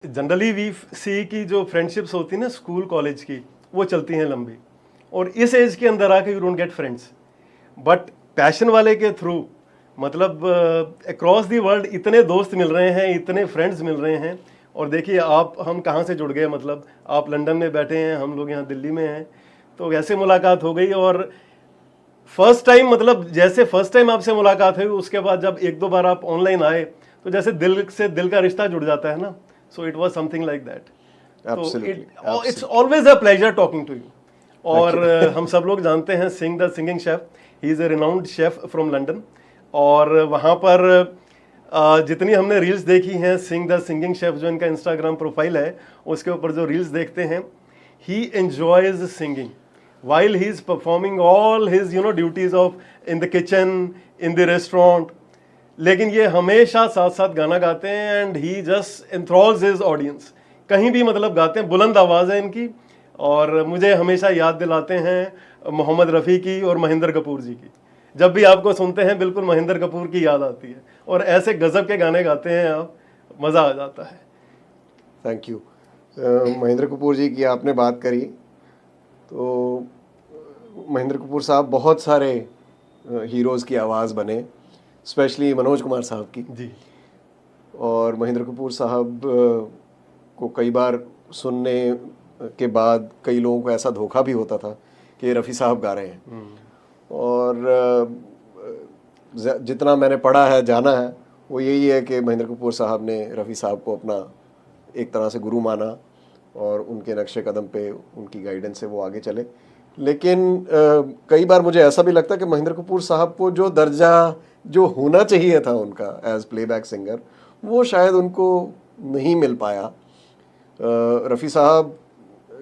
Generally we सी कि जो friendships होती है ना स्कूल कॉलेज की, वो चलती हैं लंबी, और इस एज के अंदर आके you don't get friends. But passion वाले के थ्रू मतलब अक्रॉस दी वर्ल्ड इतने दोस्त मिल रहे हैं, इतने फ्रेंड्स मिल रहे हैं। और देखिए आप हम कहाँ से जुड़ गए, मतलब आप लंदन में बैठे हैं, हम लोग यहाँ दिल्ली में हैं, तो ऐसे मुलाकात हो गई। और फर्स्ट टाइम मतलब जैसे फर्स्ट टाइम आपसे मुलाकात हुई, उसके बाद जब एक दो बार आप ऑनलाइन आए तो जैसे दिल से दिल का रिश्ता जुड़ जाता है ना। So it was something like that. तो it's always a pleasure talking to you. और हम सब लोग जानते हैं Singh the singing chef, he is a renowned chef from London. और वहाँ पर जितनी हमने रील्स देखी हैं, सिंह द सिंगिंग शेफ जो इनका इंस्टाग्राम प्रोफाइल है, उसके ऊपर जो रील्स देखते हैं, he enjoys singing while he is performing all his duties of in the kitchen, in the restaurant। लेकिन ये हमेशा साथ साथ गाना गाते हैं and he just enthralls his audience। कहीं भी मतलब गाते हैं, बुलंद आवाज़ है इनकी, और मुझे हमेशा याद दिलाते हैं मोहम्मद रफ़ी की और महेंद्र कपूर जी की। जब भी आपको सुनते हैं बिल्कुल महेंद्र कपूर की याद आती है, और ऐसे गज़ब के गाने गाते हैं आप, मज़ा आ जाता है। Thank you. महेंद्र कपूर जी की आपने बात करी, तो महेंद्र कपूर साहब बहुत सारे हीरोज़ की आवाज़ बने, स्पेशली मनोज कुमार साहब की जी। और महेंद्र कपूर साहब को कई बार सुनने के बाद कई लोगों को ऐसा धोखा भी होता था कि रफ़ी साहब गा रहे हैं। और जितना मैंने पढ़ा है, जाना है, वो यही है कि महेंद्र कपूर साहब ने रफ़ी साहब को अपना एक तरह से गुरु माना और उनके नक्शे कदम पे, उनकी गाइडेंस से वो आगे चले। लेकिन कई बार मुझे ऐसा भी लगता है कि महेंद्र कपूर साहब को जो दर्जा जो होना चाहिए था उनका एज प्लेबैक सिंगर, वो शायद उनको नहीं मिल पाया। रफ़ी साहब,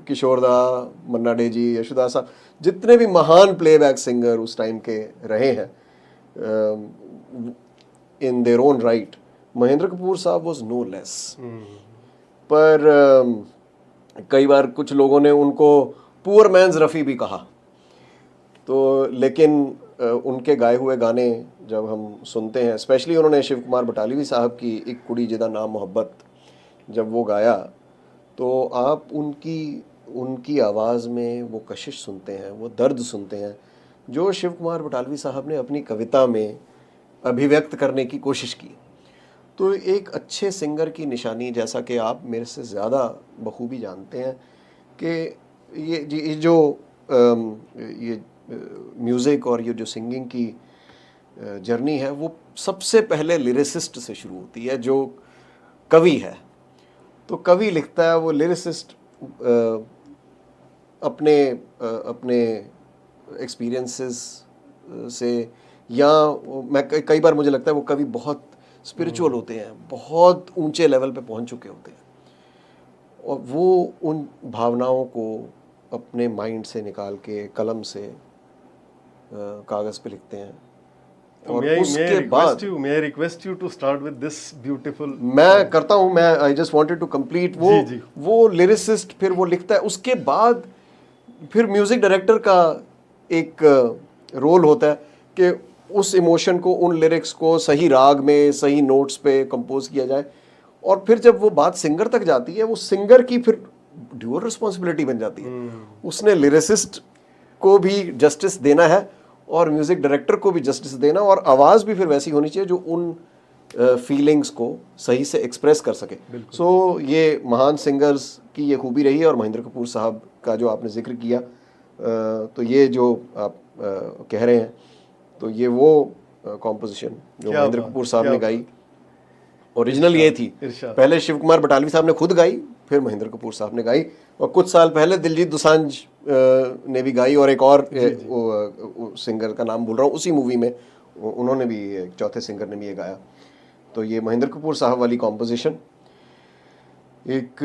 किशोरदा, मन्ना डे जी, यशोदास साहब, जितने भी महान प्लेबैक सिंगर उस टाइम के रहे हैं in their own right, Mahendra Kapoor साहब वाज नो लेस। पर कई बार कुछ लोगों ने उनको पुअर मैन्स रफ़ी भी कहा। तो लेकिन उनके गाए हुए गाने जब हम सुनते हैं, स्पेशली उन्होंने शिव कुमार बटालवी साहब की एक कुड़ी जिदा नाम मोहब्बत जब वो गाया, तो आप उनकी आवाज़ में वो कशिश सुनते हैं, वो दर्द सुनते हैं जो शिव कुमार बटालवी साहब ने अपनी कविता में अभिव्यक्त करने की कोशिश की। तो एक अच्छे सिंगर की निशानी, जैसा कि आप मेरे से ज़्यादा बखूबी जानते हैं कि ये जो ये म्यूज़िक और ये जो सिंगिंग की जर्नी है, वो सबसे पहले लिरिसिस्ट से शुरू होती है, जो कवि है। तो कवि लिखता है, वो लिरिसिस्ट अपने एक्सपीरियंसेस से, या मैं कई बार मुझे लगता है वो कवि बहुत स्पिरिचुअल होते हैं, बहुत ऊंचे लेवल पे पहुंच चुके होते हैं, और वो उन भावनाओं को अपने माइंड से निकाल के कलम से कागज़ पे लिखते हैं। और उसके बाद मैं request you to start with this beautiful. मैं करता हूँ, मैं I just wanted to complete वो लिरिसिस्ट फिर वो लिखता है। उसके बाद फिर म्यूजिक डायरेक्टर का एक रोल होता है कि उस इमोशन को, उन लिरिक्स को सही राग में, सही नोट्स पे कंपोज किया जाए। और फिर जब वो बात सिंगर तक जाती है, वो सिंगर की फिर ड्यूअल रिस्पॉन्सिबिलिटी बन जाती है। उसने लिरिसिस्ट को भी जस्टिस देना है और म्यूजिक डायरेक्टर को भी जस्टिस देना, और आवाज़ भी फिर वैसी होनी चाहिए जो उन फीलिंग्स को सही से एक्सप्रेस कर सके। सो ये महान सिंगर्स की ये खूबी रही है। और महेंद्र कपूर साहब का जो आपने जिक्र किया, तो ये जो आप कह रहे हैं, तो ये वो कॉम्पोजिशन जो महेंद्र कपूर साहब ने गाई, ओरिजिनल ये थी। पहले शिव कुमार बटालवी साहब ने खुद गाई, फिर महेंद्र कपूर साहब ने गाई, और कुछ साल पहले दिलजीत दोसांझ ने भी गाई, और एक और सिंगर का नाम भूल रहा हूँ, उसी मूवी में उन्होंने भी, चौथे सिंगर ने भी ये गाया। तो ये महेंद्र कपूर साहब वाली कॉम्पोजिशन, एक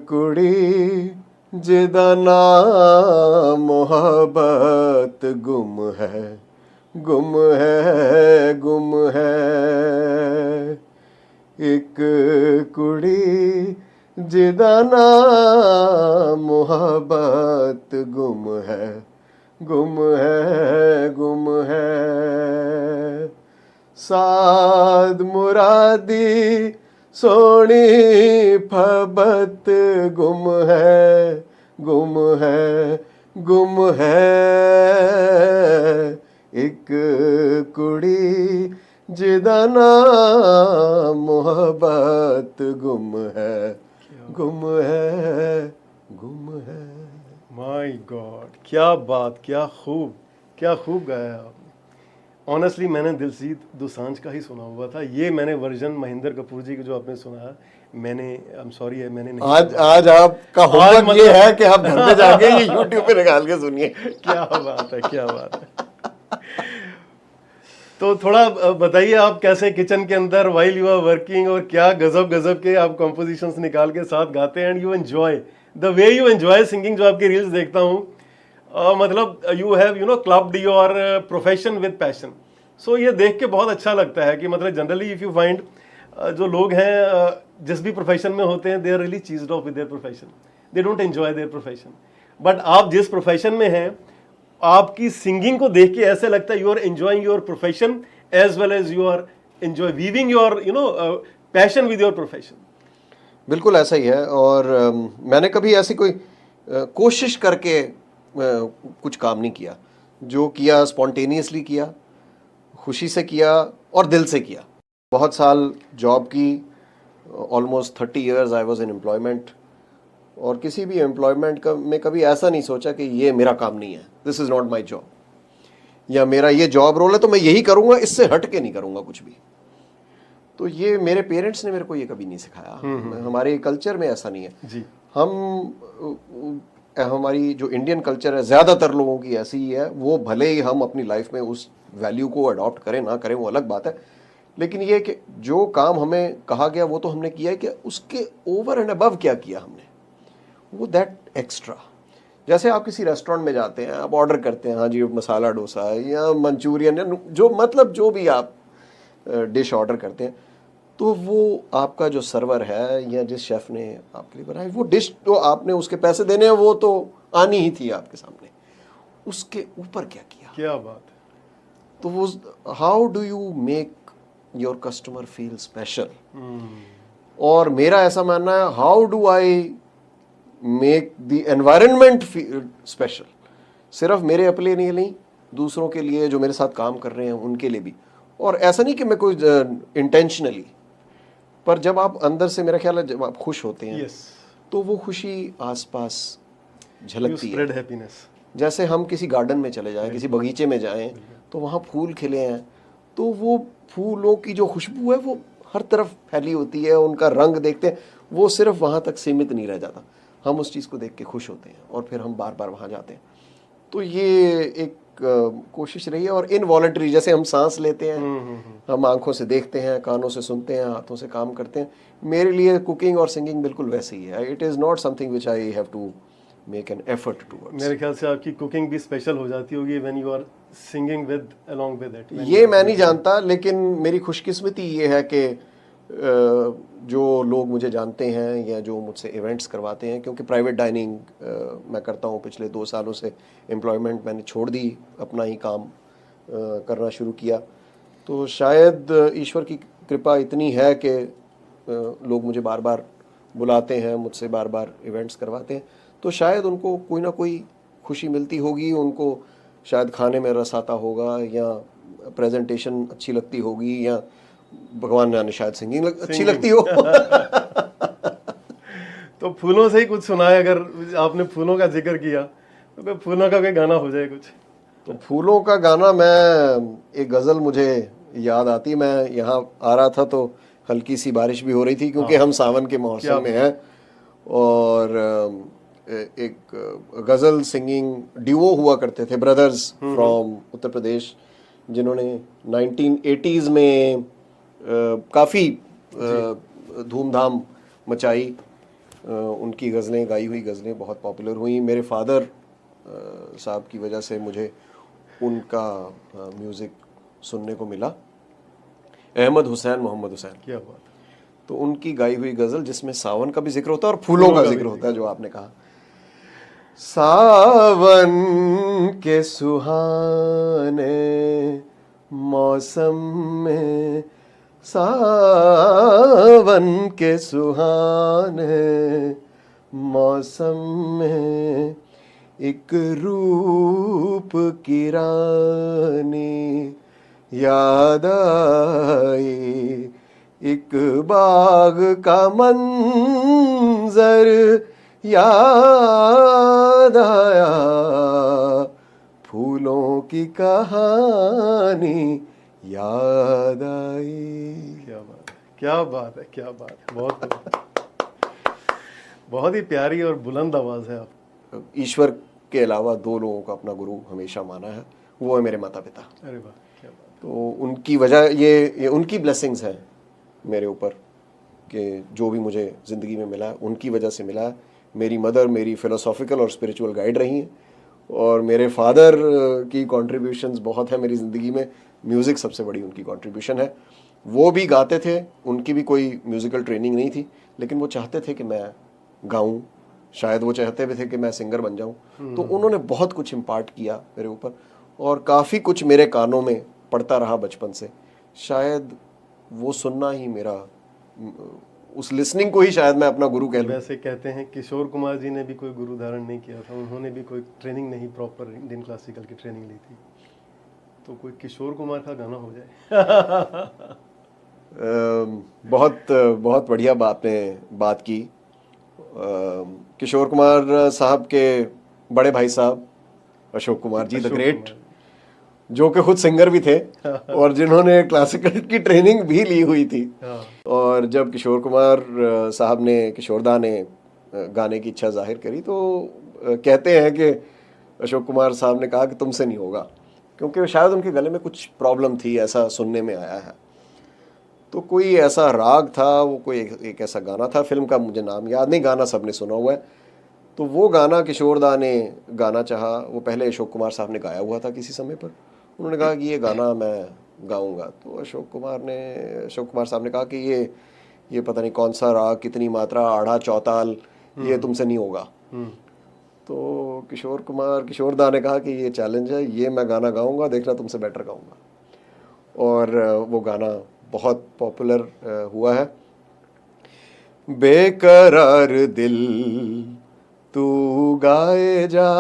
कुड़ी जिदा नाम मोहब्बत गुम है, गुम है, गुम है, एक कुड़ी जिदा नाम मोहब्बत गुम है, गुम है, गुम है, साद मुरादी सोनी फबत गुम है गुम है गुम है एक कुड़ी जिदा नाम मोहब्बत गुम है गुम है गुम है। माय गॉड, क्या बात, क्या खूब गाया आपने। ऑनेस्टली मैंने दिलजीत दोसांझ का ही सुना हुआ था, ये मैंने वर्जन महेंद्र कपूर जी की जो आपने सुना, मैंने आई एम सॉरी है मैंने नहीं आज आपका होमवर्क मतलब- ये है कि आप घर पे जाके ये YouTube पे निकाल के सुनिए। क्या बात है, क्या बात है। तो थोड़ा बताइए आप कैसे किचन के अंदर वाइल यू आर वर्किंग, और क्या गजब गजब के आप कॉम्पोजिशंस निकाल के साथ गाते हैं, and you enjoy the way you enjoy singing. जो आपकी रील्स देखता हूँ, मतलब you have clubbed your profession with passion. So ये देख के बहुत अच्छा लगता है कि मतलब जनरली इफ यू फाइंड जो लोग हैं जिस भी प्रोफेशन में होते हैं, they are really cheesed off with their profession, they don't enjoy their profession. But आप जिस प्रोफेशन में हैं, आपकी सिंगिंग को देख के ऐसे लगता है you are enjoying your profession as well as you are enjoy weaving your passion with your profession. बिल्कुल ऐसा ही है। और मैंने कभी ऐसी कोई कोशिश करके कुछ काम नहीं किया। जो किया स्पॉन्टेनियसली किया, खुशी से किया और दिल से किया। बहुत साल जॉब की, almost 30 years I was in employment, और किसी भी एम्प्लॉयमेंट का में कभी ऐसा नहीं सोचा कि ये मेरा काम नहीं है, this is not my job, या मेरा ये जॉब रोल है तो मैं यही करूँगा, इससे हट के नहीं करूँगा कुछ भी। तो ये मेरे पेरेंट्स ने मेरे को ये कभी नहीं सिखाया। हमारे कल्चर में ऐसा नहीं है जी। हमारी जो इंडियन कल्चर है, ज़्यादातर लोगों की ऐसी ही है। वो भले ही हम अपनी लाइफ में उस वैल्यू को अडॉप्ट करें ना करें वो अलग बात है, लेकिन ये कि जो काम हमें कहा गया वो तो हमने किया है, कि उसके ओवर एंड अबव क्या किया हमने, वो दैट एक्स्ट्रा। जैसे आप किसी रेस्टोरेंट में जाते हैं, आप ऑर्डर करते हैं, हाँ जी मसाला डोसा है या मंचूरियन या जो मतलब जो भी आप डिश ऑर्डर करते हैं, तो वो आपका जो सर्वर है या जिस शेफ़ ने आपके लिए बनाई वो डिश, तो आपने उसके पैसे देने हैं, वो तो आनी ही थी आपके सामने। उसके ऊपर क्या किया, क्या बात है। तो वो how do you make your customer feel special. और मेरा ऐसा मानना है, how do I make the environment feel special. सिर्फ मेरे अपने लिए नहीं, दूसरों के लिए जो मेरे साथ काम कर रहे हैं उनके लिए भी। और ऐसा नहीं कि मैं कोई इंटेंशनली, पर जब आप अंदर से, मेरा ख्याल है जब आप खुश होते हैं तो वो खुशी आसपास झलकती है। Spread happiness. जैसे हम किसी गार्डन में चले जाएं, किसी बगीचे में जाएं, तो वहाँ फूल खिले हैं, तो वो फूलों की जो खुशबू है वो हर तरफ फैली होती है। उनका रंग देखते हैं, वो सिर्फ वहाँ तक सीमित नहीं रह जाता, हम उस चीज़ को देख के खुश होते हैं और फिर हम बार बार वहाँ जाते हैं। तो ये एक कोशिश रही है। और इनवॉलंटरी, जैसे हम सांस लेते हैं, हम आंखों से देखते हैं, कानों से सुनते हैं, हाथों से काम करते हैं, मेरे लिए कुकिंग और सिंगिंग बिल्कुल वैसे ही है। It is not something which I have to make an effort towards. मेरे ख्याल से आपकी कुकिंग भी स्पेशल हो जाती होगी when you are singing with along with it. ये मैं नहीं जानता, लेकिन मेरी खुशकिस्मती ये है कि जो लोग मुझे जानते हैं या जो मुझसे इवेंट्स करवाते हैं, क्योंकि प्राइवेट डाइनिंग मैं करता हूँ, पिछले 2 सालों से एम्प्लॉयमेंट मैंने छोड़ दी, अपना ही काम करना शुरू किया। तो शायद ईश्वर की कृपा इतनी है कि लोग मुझे बार बार बुलाते हैं, मुझसे बार बार इवेंट्स करवाते हैं, तो शायद उनको कोई ना कोई खुशी मिलती होगी, उनको शायद खाने में रस आता होगा, या प्रेजेंटेशन अच्छी लगती होगी, या भगवान जाने शायद सिंगिंग अच्छी लगती हो। तो फूलों से ही कुछ सुनाए, अगर आपने फूलों का जिक्र किया तो कोई फूलों का कोई गाना हो जाए कुछ। तो फूलों का गाना, मैं एक गज़ल मुझे याद आती, मैं यहाँ आ रहा था तो हल्की सी बारिश भी हो रही थी, क्योंकि हम सावन के मौसम में हैं, और एक गज़ल सिंगिंग ड्यूओ हुआ करते थे, ब्रदर्स फ्रॉम उत्तर प्रदेश, जिन्होंने 1980s में काफ़ी धूमधाम मचाई। उनकी गज़लें, गाई हुई गज़लें बहुत पॉपुलर हुई। मेरे फादर साहब की वजह से मुझे उनका म्यूज़िक सुनने को मिला, अहमद हुसैन, मोहम्मद हुसैन। क्या बात। तो उनकी गाई हुई गज़ल जिसमें सावन का भी जिक्र होता है और फूलों का जिक्र होता है, जो आपने कहा। सावन के सुहाने मौसम में सावन के सुहाने मौसम में एक रूप की रानी याद आई, एक बाग का मंजर याद आया, फूलों की कहानी याद आई। क्या बात है, क्या बात है, क्या बात है, बहुत ही प्यारी और बुलंद आवाज़ है आप। ईश्वर के अलावा दो लोगों का अपना गुरु हमेशा माना है, वो है मेरे माता पिता। अरे वाह, क्या बात। तो उनकी वजह ये उनकी ब्लेसिंग्स हैं मेरे ऊपर, कि जो भी मुझे ज़िंदगी में मिला है उनकी वजह से मिला है। मेरी मदर मेरी फ़िलोसॉफिकल और स्पिरिचुअल गाइड रही हैं, और मेरे फादर की कंट्रीब्यूशंस बहुत है मेरी ज़िंदगी में। म्यूज़िक सबसे बड़ी उनकी कंट्रीब्यूशन है। वो भी गाते थे, उनकी भी कोई म्यूज़िकल ट्रेनिंग नहीं थी, लेकिन वो चाहते थे कि मैं गाऊं, शायद वो चाहते भी थे कि मैं सिंगर बन जाऊं। तो उन्होंने बहुत कुछ इम्पार्ट किया मेरे ऊपर, और काफ़ी कुछ मेरे कानों में पड़ता रहा बचपन से। शायद वो सुनना ही मेरा, उस लिसनिंग को ही शायद मैं अपना गुरु कह लूं। वैसे कहते हैं किशोर कुमार जी ने भी कोई गुरु धारण नहीं किया था, उन्होंने भी कोई ट्रेनिंग नहीं, प्रॉपर इंडियन क्लासिकल की ट्रेनिंग ली थी। तो कोई किशोर कुमार का गाना हो जाए। बहुत बहुत बढ़िया बात की। किशोर कुमार साहब के बड़े भाई साहब अशोक कुमार जी द अशोक ग्रेट, कुमार। जो कि खुद सिंगर भी थे और जिन्होंने क्लासिकल की ट्रेनिंग भी ली हुई थी। हाँ। और जब किशोर कुमार साहब ने, किशोरदा ने गाने की इच्छा जाहिर करी, तो कहते हैं कि अशोक कुमार साहब ने कहा कि तुमसे नहीं होगा, क्योंकि शायद उनके गले में कुछ प्रॉब्लम थी, ऐसा सुनने में आया है। तो कोई ऐसा राग था, वो कोई एक ऐसा गाना था, फिल्म का मुझे नाम याद नहीं, गाना सबने सुना हुआ है। तो वो गाना किशोरदा ने गाना चाहा। वो पहले अशोक कुमार साहब ने गाया हुआ था किसी समय पर, उन्होंने कहा कि ये गाना मैं गाऊंगा। तो अशोक कुमार साहब ने कहा कि ये पता नहीं कौन सा राग, कितनी मात्रा, आड़ा चौताल, ये तुमसे नहीं होगा। तो किशोरदा ने कहा कि ये चैलेंज है, ये मैं गाना गाऊंगा, देखना तुमसे बेटर गाऊंगा। और वो गाना बहुत पॉपुलर हुआ है। बेकरार दिल तू गाए जा,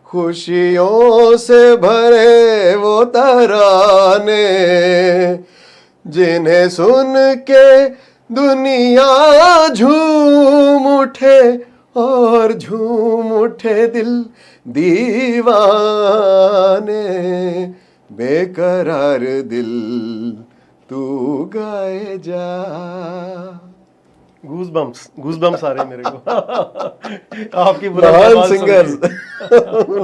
खुशियों से भरे वो तराने, जिन्हें सुन के दुनिया झूम उठे और झूम उठे दिल दीवाने। बेकरार दिल तू गाए जा। गूज़बम्प्स आ रहे हैं मेरे को। आपकी महान सिंगर्स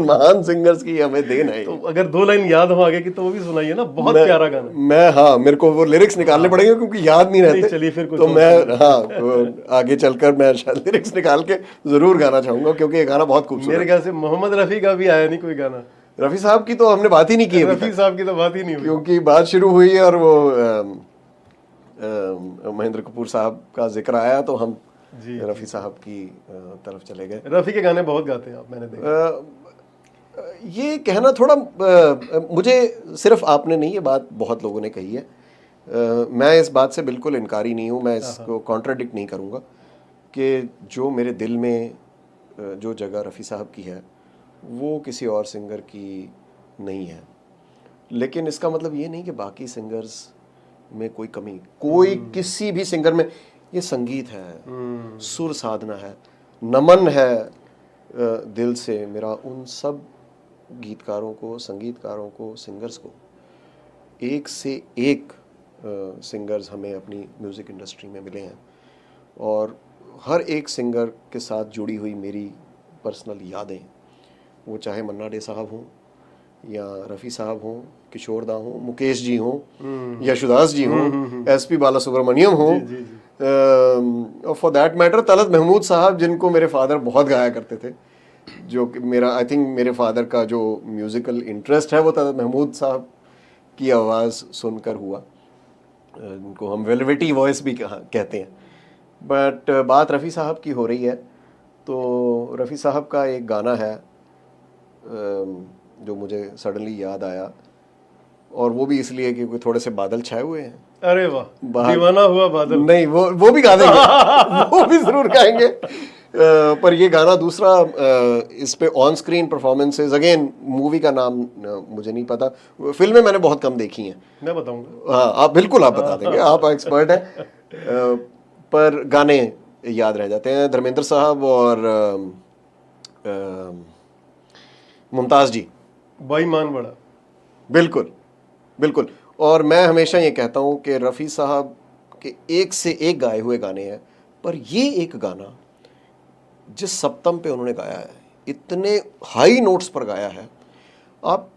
महान सिंगर्स की हमें देन है। तो अगर 2 लाइन याद हो आगे की तो वो भी सुनाइए ना, बहुत प्यारा गाना। हाँ, मेरे को वो लिरिक्स निकालने पड़ेंगे क्योंकि याद नहीं रहते। चलिए फिर कुछ तो मैं आगे चलकर मैं शायद लिरिक्स निकाल के जरूर गाना चाहूंगा, क्योंकि ये गाना बहुत खूबसूरत है। मेरे ख्याल से मोहम्मद रफ़ी का भी आया नहीं कोई गाना। रफ़ी साहब की तो हमने बात ही नहीं की, रफ़ी साहब की तो बात ही नहीं हुई, क्योंकि बात शुरू हुई और वो महेंद्र कपूर साहब का जिक्र आया, तो हम रफ़ी साहब की तरफ चले गए। रफ़ी के गाने बहुत गाते हैं आप, मैंने देखा। ये कहना थोड़ा, मुझे सिर्फ आपने नहीं, ये बात बहुत लोगों ने कही है। मैं इस बात से बिल्कुल इनकारी नहीं हूँ, मैं इसको कॉन्ट्राडिक्ट नहीं करूँगा कि जो मेरे दिल में जो जगह रफ़ी साहब की है वो किसी और सिंगर की नहीं है। लेकिन इसका मतलब ये नहीं कि बाकी सिंगर्स में कोई कमी, कोई किसी भी सिंगर में। ये संगीत है, सुर साधना है, नमन है दिल से मेरा उन सब गीतकारों को, संगीतकारों को, सिंगर्स को। एक से एक सिंगर्स हमें अपनी म्यूज़िक इंडस्ट्री में मिले हैं, और हर एक सिंगर के साथ जुड़ी हुई मेरी पर्सनल यादें, वो चाहे मन्ना डे साहब हों या रफ़ी साहब हों, किशोरदा हों, मुकेश जी हों, यशुदास जी हों, एसपी बालासुब्रमण्यम हों, और for that matter Talat Mahmood sahab, जिनको मेरे फादर बहुत गाया करते थे। जो कि मेरा, आई थिंक मेरे फादर का जो म्यूज़िकल इंटरेस्ट है वो तलत महमूद साहब की आवाज़ सुनकर हुआ, जिनको हम वेलवेटी वॉइस भी कहते हैं। बट बात रफ़ी साहब की हो रही है, तो रफ़ी साहब का एक गाना है जो मुझे सडनली याद आया, और वो भी इसलिए कि थोड़े से बादल छाए हुए हैं। अरे वाह, दीवाना हुआ बादल। नहीं, वो भी गा देंगे वो भी जरूर गाएंगे। पर ये गाना दूसरा, इस पे on screen performances, again movie का नाम मुझे नहीं पता, फिल्में मैंने बहुत कम देखी हैं। मैं बताऊंगा। हाँ, आप बिल्कुल आप बता देंगे, आप एक्सपर्ट हैं। पर गाने याद रह जाते हैं, धर्मेंद्र साहब और मुमताज़ जी। बेईमान बड़ा। बिल्कुल बिल्कुल। और मैं हमेशा ये कहता हूँ कि रफ़ी साहब के एक से एक गाए हुए गाने हैं, पर ये एक गाना जिस सप्तम पे उन्होंने गाया है, इतने हाई नोट्स पर गाया है, आप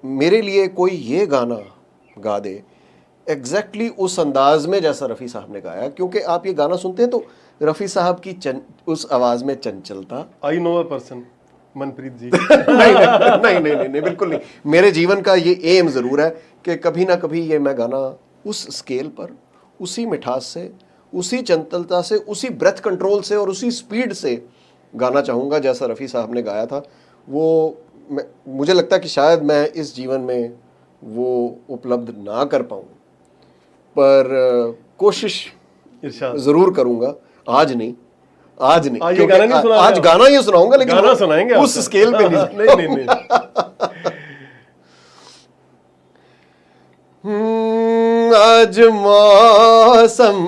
मेरे लिए कोई ये गाना गा दे एग्जैक्टली उस अंदाज में जैसा रफ़ी साहब ने गाया, क्योंकि आप ये गाना सुनते हैं तो रफ़ी साहब की उस आवाज़ में चंचलता। I know a person, Manpreet ji. नहीं, नहीं नहीं नहीं नहीं, बिल्कुल नहीं। मेरे जीवन का ये एम ज़रूर है कि कभी ना कभी ये मैं गाना उस स्केल पर, उसी मिठास से, उसी चंचलता से, उसी ब्रेथ कंट्रोल से और उसी स्पीड से गाना चाहूँगा जैसा रफ़ी साहब ने गाया था। वो मुझे लगता है कि शायद मैं इस जीवन में वो उपलब्ध ना कर पाऊँ, पर कोशिश इरशाद। ज़रूर करूँगा। आज नहीं, आज नहीं, आज ये क्योंकि गाना नहीं सुना आज गाना ये सुनाऊंगा, लेकिन गाना सुनाएंगे उस आपको। स्केल पे नहीं। नहीं नहीं नहीं। आज मौसम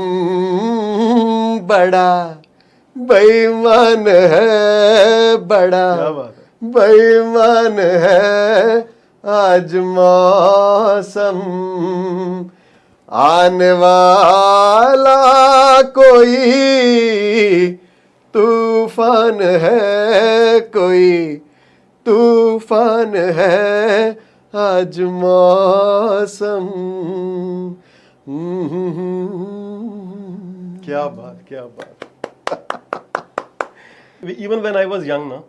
बड़ा बेईमान है, बड़ा क्या बात है। बेईमान है आज मौसम, आने वाला कोई तूफान है, कोई तूफान है आज मौसम। क्या बात, क्या बात। Even when I was young ना,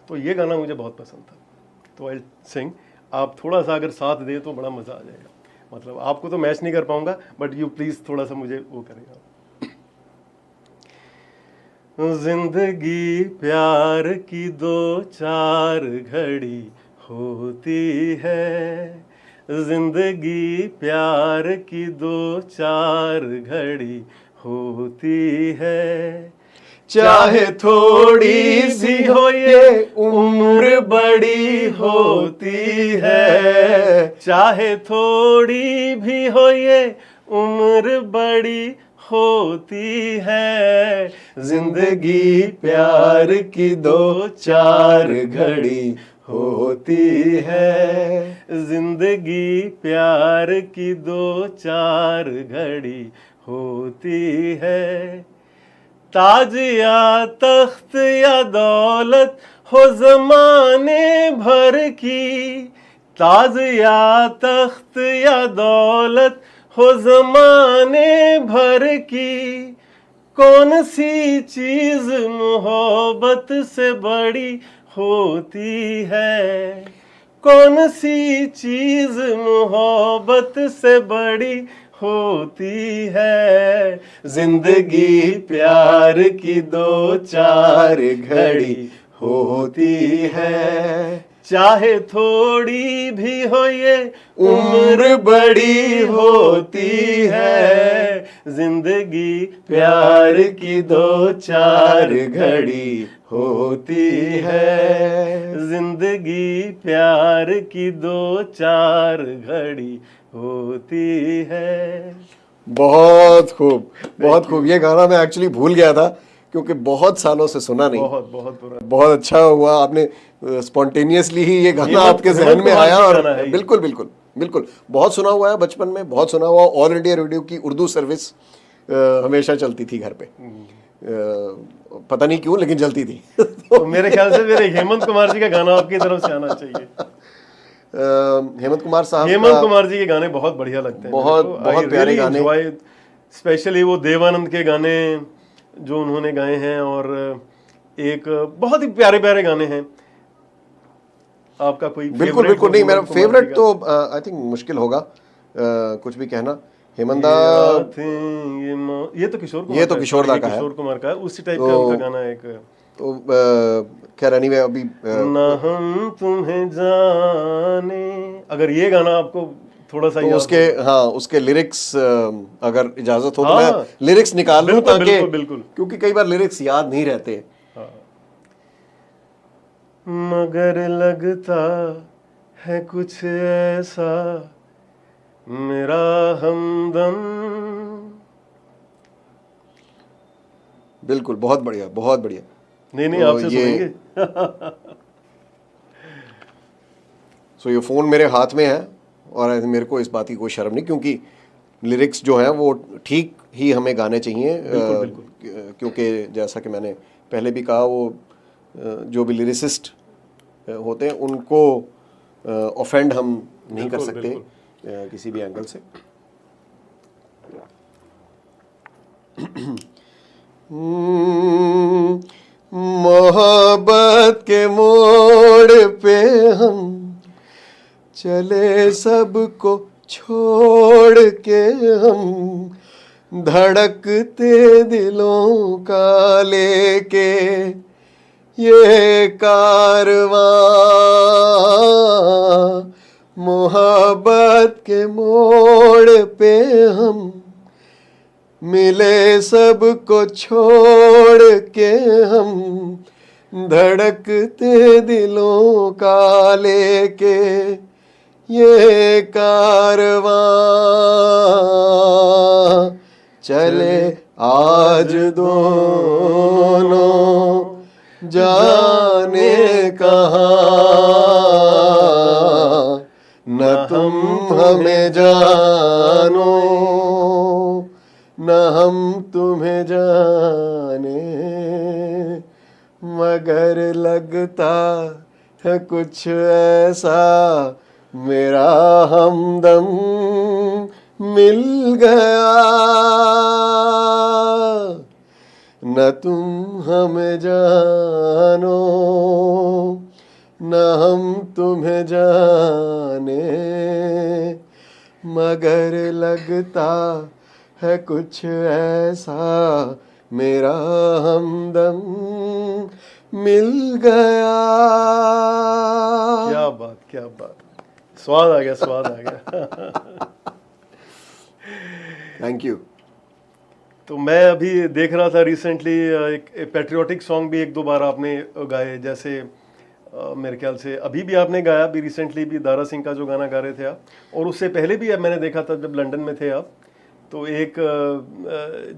तो ये गाना मुझे बहुत पसंद था, तो आई सिंग। आप थोड़ा सा अगर साथ दे तो बड़ा मजा आ जाएगा। मतलब आपको तो मैच नहीं कर पाऊंगा, बट यू प्लीज थोड़ा सा मुझे वो करेगा। जिंदगी प्यार की दो चार घड़ी होती है, जिंदगी प्यार की दो चार घड़ी होती है, चाहे थोड़ी सी हो ये उम्र बड़ी होती है, चाहे थोड़ी भी हो ये उम्र बड़ी होती है, जिंदगी प्यार की दो चार घड़ी होती है, जिंदगी प्यार की दो चार घड़ी होती है, ताज या तख्त या दौलत हो ज़माने भर की, ताज या तख्त या दौलत हो ज़माने भर की, कौन सी चीज़ मोहब्बत से बड़ी होती है, कौन सी चीज़ मोहब्बत से बड़ी होती है, जिंदगी प्यार की दो चार घड़ी होती है, चाहे थोड़ी भी हो ये उम्र बड़ी होती है, जिंदगी प्यार की दो चार घड़ी होती है, जिंदगी प्यार की दो चार घड़ी होती है। बहुत खूब, बहुत खूब। ये गाना मैं एक्चुअली भूल गया था क्योंकि बहुत सालों से सुना नहीं। बहुत बहुत पुराना। बहुत अच्छा हुआ आपने स्पॉन्टेनियसली ही ये गाना आपके जहन में आया। और बिल्कुल बिल्कुल बिल्कुल, बहुत सुना हुआ है बचपन में, बहुत सुना हुआ। ऑल इंडिया रेडियो की उर्दू सर्विस हमेशा चलती थी घर पे, पता नहीं क्यों लेकिन चलती थी। तो मेरे ख्याल से मेरे हेमंत कुमार जी का गाना आपकी तरफ से आना चाहिए। हेमंत कुमार साहब, हेमंत कुमार जी के गाने बहुत बढ़िया लगते हैं, बहुत बहुत प्यारे गाने, स्पेशली वो देवानंद के गाने जो उन्होंने गाए हैं, और एक बहुत ही प्यारे प्यारे गाने हैं। आपका कोई बिल्कुल बिल्कुल नहीं, मेरा फेवरेट तो आई थिंक मुश्किल होगा कुछ भी कहना। हेमंदा ये तो किशोर कुमार, ये तो किशोर दा का है, किशोर कुमार का उसी टाइप का उनका गाना एक। तो खैर एनीवे अभी ना हम तुम्हें जाने, अगर ये गाना आपको थोड़ा सा तो याद उसके हाँ उसके लिरिक्स अगर इजाजत हो तो हाँ, मैं लिरिक्स निकाल लूं बिल्कुल, ताकि बिल्कुल, बिल्कुल। क्योंकि कई बार लिरिक्स याद नहीं रहते। हाँ। मगर लगता है कुछ ऐसा मेरा हमदम। बिल्कुल, बहुत बढ़िया, बहुत बढ़िया। नहीं नहीं, तो आपसे सुनेंगे। ये फ़ोन मेरे हाथ में है और मेरे को इस बात की कोई शर्म नहीं, क्योंकि लिरिक्स जो हैं वो ठीक ही हमें गाने चाहिए। बिल्कुल, बिल्कुल। क्योंकि जैसा कि मैंने पहले भी कहा, वो जो भी लिरिसिस्ट होते हैं उनको ऑफेंड हम नहीं कर बिल्कुल, सकते बिल्कुल। किसी भी एंगल से। मोहब्बत के मोड़ पे हम चले सबको छोड़ के, हम धड़कते दिलों का लेके ये कारवां, मोहब्बत के मोड़ पे हम मिले सबको छोड़ के, हम धड़कते दिलों का लेके ये कारवां चले आज दोनों जाने कहाँ, न तुम हमें जानो न हम तुम्हें जाने, मगर लगता है कुछ ऐसा मेरा हमदम मिल गया, न तुम हमें जानो न हम तुम्हें जाने, मगर लगता है कुछ ऐसा मेरा हमदम मिल गया। क्या बात, क्या बात। स्वाद आ गया, स्वाद आ गया। Thank you. तो मैं अभी देख रहा था रिसेंटली, एक पेट्रियोटिक सॉन्ग भी एक दो बार आपने गाए, जैसे मेरे ख्याल से अभी भी आपने गाया, अभी रिसेंटली भी दारा सिंह का जो गाना गा रहे थे आप, और उससे पहले भी मैंने देखा था जब लंदन में थे आप, तो एक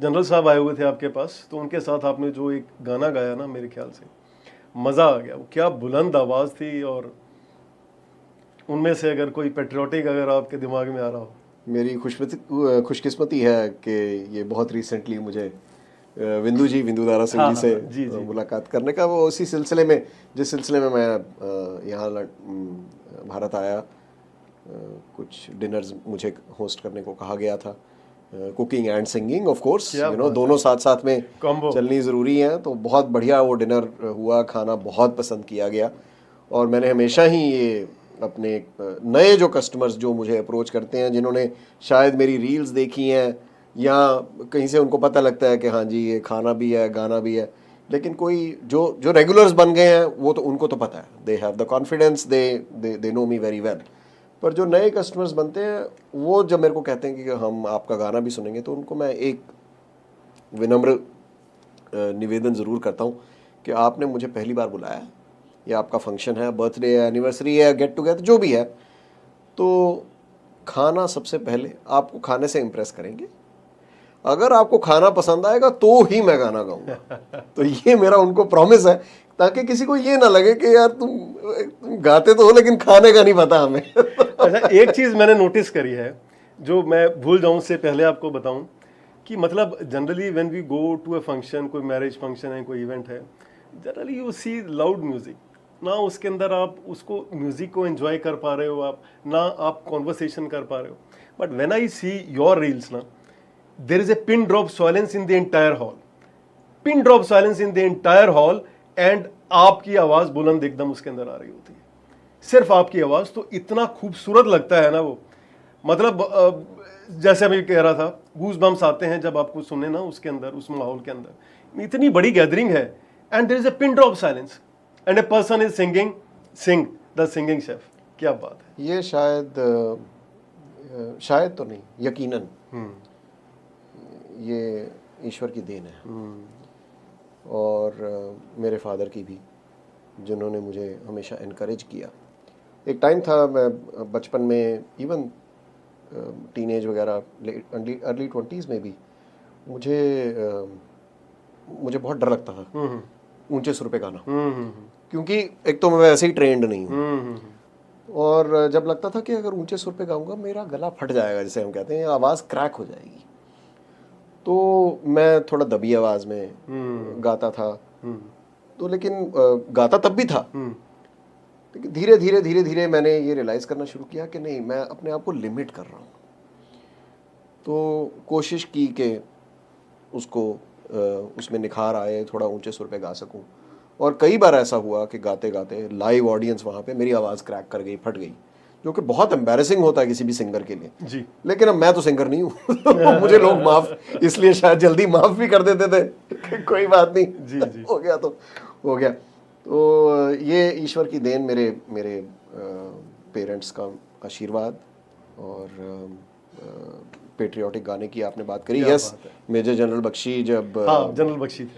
जनरल साहब आए हुए थे आपके पास, तो उनके साथ आपने जो एक गाना गाया ना, मेरे ख्याल से मज़ा आ गया। वो क्या बुलंद आवाज़ थी, और उनमें से अगर कोई पेट्रियोटिक अगर आपके दिमाग में आ रहा हो। मेरी खुशकिस्मती है कि ये बहुत रिसेंटली मुझे विंदु दारा सिंह जी हाँ, से हाँ, जी, जी। मुलाकात करने का, वो उसी सिलसिले में जिस सिलसिले में मैं यहाँ भारत आया, कुछ डिनर्स मुझे होस्ट करने को कहा गया था, cooking and singing of course, क्या यू नो बात दोनों साथ साथ में कॉम्बो। चलनी ज़रूरी है। तो बहुत बढ़िया वो डिनर हुआ, खाना बहुत पसंद किया गया, और मैंने हमेशा ही ये अपने नए जो कस्टमर्स जो मुझे अप्रोच करते हैं, जिन्होंने शायद मेरी रील्स देखी हैं या कहीं से उनको पता लगता है कि हाँ जी ये खाना भी है गाना भी है, लेकिन कोई जो जो रेगुलर्स बन गए हैं वो तो उनको तो पता है, they have the confidence, they know me very well. पर जो नए कस्टमर्स बनते हैं वो जब मेरे को कहते हैं कि हम आपका गाना भी सुनेंगे, तो उनको मैं एक विनम्र निवेदन ज़रूर करता हूँ कि आपने मुझे पहली बार बुलाया है, या आपका फंक्शन है, बर्थडे है, एनिवर्सरी है, गेट टुगेदर जो भी है, तो खाना सबसे पहले आपको खाने से इम्प्रेस करेंगे। अगर आपको खाना पसंद आएगा तो ही मैं गाना गाऊंगा। तो ये मेरा उनको प्रॉमिस है, ताकि किसी को ये ना लगे कि यार तुम गाते तो हो लेकिन खाने का नहीं पता हमें। अच्छा, एक चीज़ मैंने नोटिस करी है, जो मैं भूल जाऊं उससे पहले आपको बताऊं, कि मतलब generally when we go to a function, कोई मैरिज फंक्शन है, कोई इवेंट है, generally you see loud music ना, उसके अंदर आप उसको म्यूजिक को एंजॉय कर पा रहे हो, आप ना आप कॉन्वर्सेशन कर पा रहे हो। But when I see your reels ना, there is a pin drop silence in the entire hall, pin drop silence in the entire hall, and आपकी आवाज़ बुलंद एकदम उसके अंदर आ रही होती है, सिर्फ आपकी आवाज़। तो इतना खूबसूरत लगता है ना वो, मतलब जैसे अभी कह रहा था, गूज बम्स आते हैं जब आपको सुने ना उसके अंदर, उस माहौल के अंदर। इतनी बड़ी गैदरिंग है, and there is a pin drop silence, and a person is singing the singing chef. क्या बात है। ये शायद शायद तो नहीं, यकीनन हम्म ये ईश्वर की देन है, और मेरे फादर की भी, जिन्होंने मुझे हमेशा इनकरेज किया। एक टाइम था, मैं बचपन में, इवन टीनेज वगैरह, अर्ली 20s में भी मुझे बहुत डर लगता था ऊंचे सुर पे गाना, क्योंकि एक तो मैं वैसे ही ट्रेंड नहीं हूँ, और जब लगता था कि अगर ऊंचे सुर पे गाऊंगा मेरा गला फट जाएगा, जैसे हम कहते हैं, आवाज़ क्रैक हो जाएगी, तो मैं थोड़ा दबी आवाज़ में गाता था। तो लेकिन गाता तब भी था, लेकिन धीरे धीरे मैंने ये रियलाइज़ करना शुरू किया कि नहीं, मैं अपने आप को लिमिट कर रहा हूँ। तो कोशिश की कि उसको उसमें निखार आए, थोड़ा ऊंचे सुर पे गा सकूं, और कई बार ऐसा हुआ कि गाते गाते लाइव ऑडियंस वहाँ पे मेरी आवाज़ क्रैक कर गई, फट गई, जो कि बहुत एम्बैरेसिंग होता है किसी भी सिंगर के लिए जी। लेकिन अब मैं तो सिंगर नहीं हूँ मुझे लोग माफ़, इसलिए शायद जल्दी माफ़ भी कर देते थे कि कोई बात नहीं, जी जी हो गया तो हो गया। तो ये ईश्वर की देन, मेरे पेरेंट्स का आशीर्वाद, और पेट्रियाटिक गाने की आपने बात करी। यस, मेजर जनरल बख्शी जब हाँ, जनरल बख्शी थे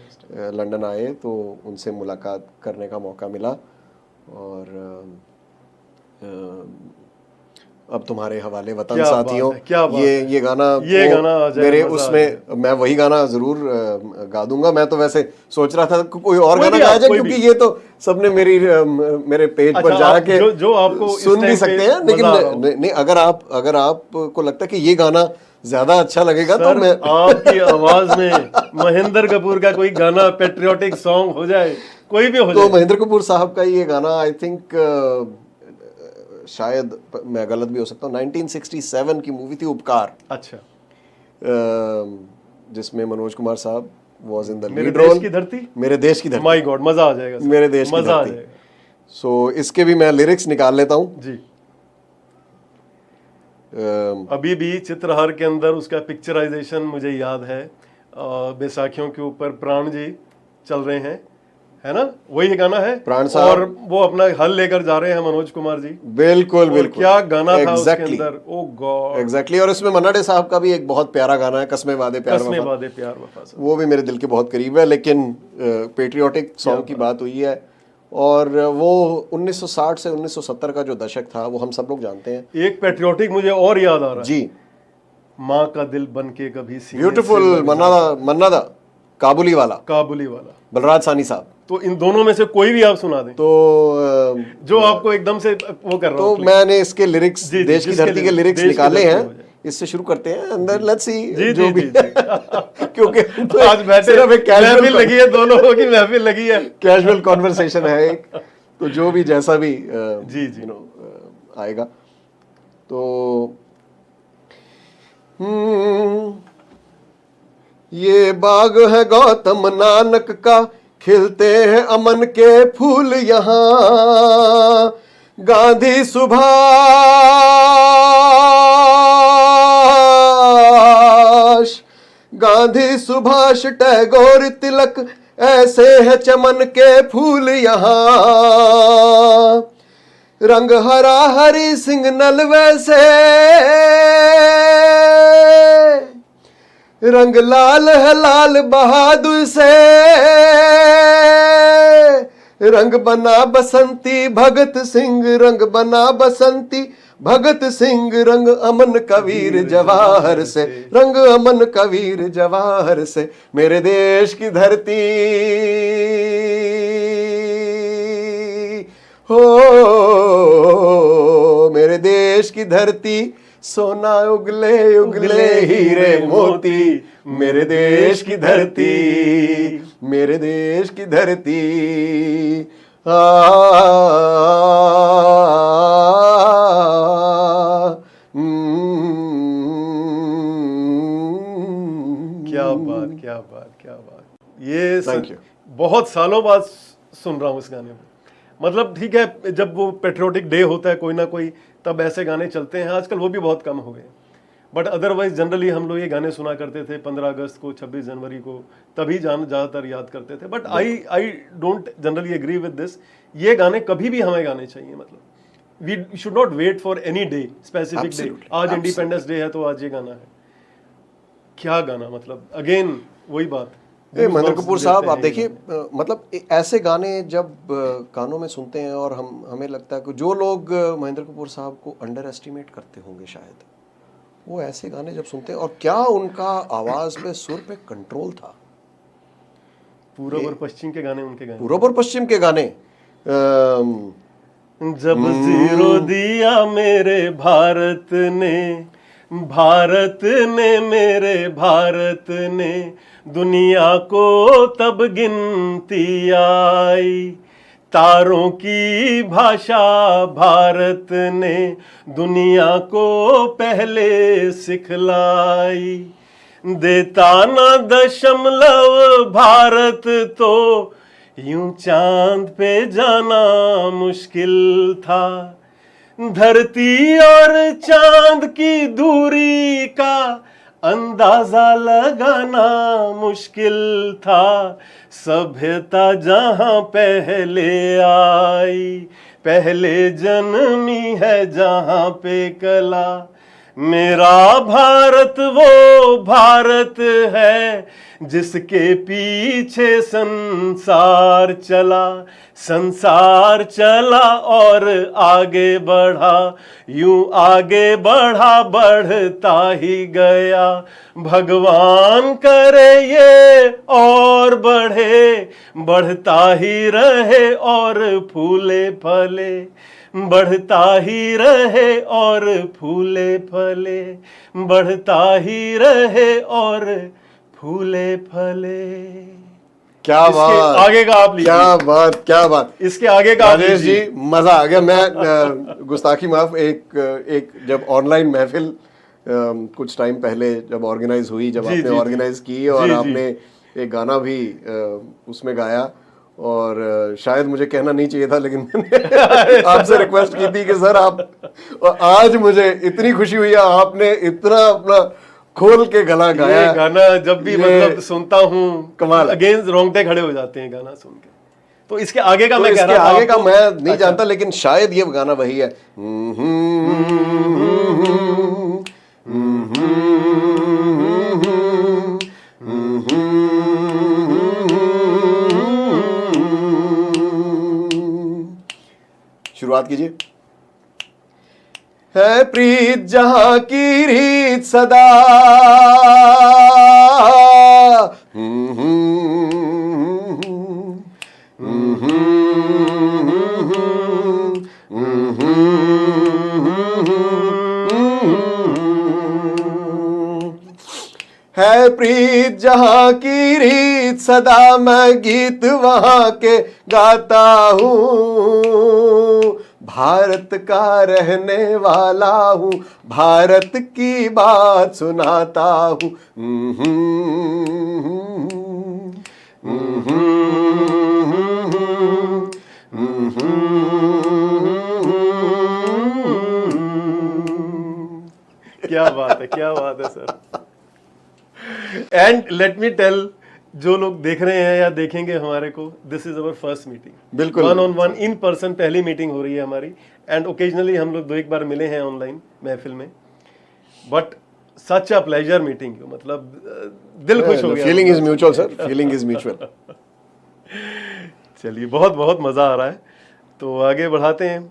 लंदन आए तो उनसे मुलाकात करने का मौका मिला, और अब तुम्हारे हवाले वतन क्या साथियों, बात है, क्या बात ये गाना, ये गाना आ जाए, मेरे मजा आ उसमें मैं वही गाना जरूर गा दूंगा। मैं तो वैसे सोच रहा था कि कोई और कोई गाना भी गाया आप, जाए, कोई क्योंकि भी। ये तो सबने मेरे पेज पर अच्छा, जाके जो आपको इस सुन भी टाइम सकते पे हैं, लेकिन मजा आ रहा हो। नहीं, अगर आपको लगता है कि ये गाना ज्यादा अच्छा लगेगा तो सर, मैं आपकी आवाज में महेंद्र कपूर का कोई गाना पेट्रियोटिक सॉन्ग हो जाए, कोई भी हो तो जाए। महेंद्र कपूर साहब का ये गाना, आई थिंक शायद मैं गलत भी हो सकता हूँ, 1967 की मूवी थी उपकार, अच्छा, जिसमें मनोज कुमार साहब वाज इन द मेरे लीड देश रोल। की धरती, मेरे देश की धरती, माय गॉड, मजा आ जाएगा सर, मेरे देश की मजा आ धरती। जाएगा सो इसके भी मैं लिरिक्स निकाल लेता हूँ। जी। अभी भी चित्रहार के अंदर उसका पिक्चराइजेशन मुझे याद है, बैसाखियों के ऊपर प्राण जी चल रहे हैं, है ना, वही गाना है, प्राण साहब, और वो अपना हल लेकर जा रहे हैं मनोज कुमार जी। बिल्कुल और बिल्कुल, क्या गाना था उसके एग्जैक्टली अंदर, ओ गॉड। एग्जैक्टली। और इसमें मन्ना डे साहब का भी एक बहुत प्यारा गाना है, कस्मे वादे प्यार कस्मे वफा, वादे प्यार वफा सर। वो भी मेरे दिल के बहुत करीब है। लेकिन पेट्रियोटिक सॉन्ग की बात हुई है, और वो 1960 से 1970 का जो दशक था वो हम सब लोग जानते हैं। एक पेट्रियोटिक मुझे और याद आ रहा है, जी, माँ का दिल बन के कभी सीने से ब्यूटीफुल, लग जाता। मन्ना दा, काबुली वाला, काबुली वाला। बलराज सानी साहब। तो इन दोनों में से कोई भी आप सुना दें, तो जो आपको एकदम से वो कर रहा तो हूं। मैंने इसके लिरिक्स, जी, देश की जिसके धरती के लिरिक्स देश की निकाले धरती हैं, हो जाए। इससे शुरू करते हैं, अंदर लेट्स सी जी जो जी भी जी जी। क्योंकि आज बैठे, सिर्फ एक महफिल लगी है, दोनों की महफिल लगी है, कैजुअल कॉन्वर्सेशन है एक, तो जो भी जैसा भी जी जी। आएगा। तो ये बाग है गौतम नानक का, खिलते हैं अमन के फूल यहाँ, गांधी सुभाष, गांधी सुभाष टैगोर तिलक, ऐसे है चमन के फूल यहाँ, रंग हरा हरी सिंह नलवे से, रंग लाल है लाल बहादुर से, रंग बना बसंती भगत सिंह, रंग बना बसंती भगत सिंह, रंग अमन कबीर जवाहर से, रंग अमन कबीर जवाहर से, मेरे देश की धरती हो, मेरे देश की धरती, सोना उगले उगले हीरे मोती, मेरे देश की धरती, मेरे देश की धरती। क्या बात, क्या बात, क्या बात। ये Thank you. बहुत सालों बाद सुन रहा हूँ इस गाने को। मतलब ठीक है, जब वो पेट्रियोटिक डे होता है कोई ना कोई, तब ऐसे गाने चलते हैं, आजकल वो भी बहुत कम हो गए, बट अदरवाइज जनरली हम लोग ये गाने सुना करते थे 15 अगस्त को, 26 जनवरी को, तभी ज़्यादातर याद करते थे। But I don't generally agree with this, ये गाने कभी भी हमें गाने चाहिए, मतलब we should not wait for any day, specific day, Absolutely, आज absolutely. इंडिपेंडेंस डे है तो आज ये गाना है। क्या गाना, मतलब अगेन वही बात, महेंद्र goosebumps कपूर देते साहब हैं आप ये देखिए गाने। मतलब ऐसे गाने जब कानों में सुनते हैं और हमें लगता है कि जो लोग महेंद्र कपूर साहब को अंडर एस्टिमेट करते होंगे शायद, वो ऐसे गाने जब सुनते हैं और क्या उनका आवाज पे सुर पे कंट्रोल था। पूरब और पश्चिम के गाने उनके गाने। पूरब और पश्चिम के गाने जब जीरो दिया मेरे भारत ने, भारत ने मेरे भारत ने, दुनिया को तब गिनती आई, तारों की भाषा भारत ने दुनिया को पहले सिखलाई, देता न दशमलव भारत तो यूं चांद पे जाना मुश्किल था, धरती और चांद की दूरी का अंदाजा लगाना मुश्किल था, सभ्यता जहां पहले आई, पहले जन्मी है जहां पे कला, मेरा भारत वो भारत है जिसके पीछे संसार चला, संसार चला और आगे बढ़ा, यूं आगे बढ़ा बढ़ता ही गया, भगवान करे ये और बढ़े, बढ़ता ही रहे और फूले फले, बढ़ता ही रहे और फूले फले, बढ़ता ही रहे और फूले फले। क्या इसके बात, आगे का आप लीजिए। क्या बात, क्या बात। इसके आगे का आप राजेश जी लीजिए। मजा आ गया। मैं गुस्ताखी माफ, एक जब ऑनलाइन महफिल कुछ टाइम पहले जब ऑर्गेनाइज हुई, जब जी, आपने जी, ऑर्गेनाइज जी। की और जी, आपने एक गाना भी उसमें गाया, और शायद मुझे कहना नहीं चाहिए था लेकिन मैंने आपसे रिक्वेस्ट की थी कि सर आप, और आज मुझे इतनी खुशी हुई है, आपने इतना अपना खोल के गला गाया। ये गाना जब भी ये मतलब सुनता हूँ, कमाल है। अगेंस्ट रोंगटे खड़े हो जाते हैं गाना सुन के। तो इसके आगे का तो मैं कह इसके रहा था आगे का आपको, मैं नहीं अच्छा, जानता, लेकिन शायद ये गाना वही है। शुरुआत कीजिए। है प्रीत जहां की रीत सदा, है प्रीत जहां की रीत सदा, मैं गीत वहां के गाता हूं, भारत का रहने वाला हूं, भारत की बात सुनाता हूं। क्या बात है, क्या बात है sir. And let me tell, जो लोग देख रहे हैं या देखेंगे हमारे को, this is our first meeting, बिल्कुल। 1-on-1 इन पर्सन पहली मीटिंग हो रही है हमारी, एंड ओकेजनली हम लोग 2-1 बार मिले हैं ऑनलाइन महफिल में, but such a pleasure meeting, मतलब दिल खुश हो गया। Feeling is mutual sir, feeling is mutual. चलिए, बहुत बहुत मज़ा आ रहा है, तो आगे बढ़ाते हैं।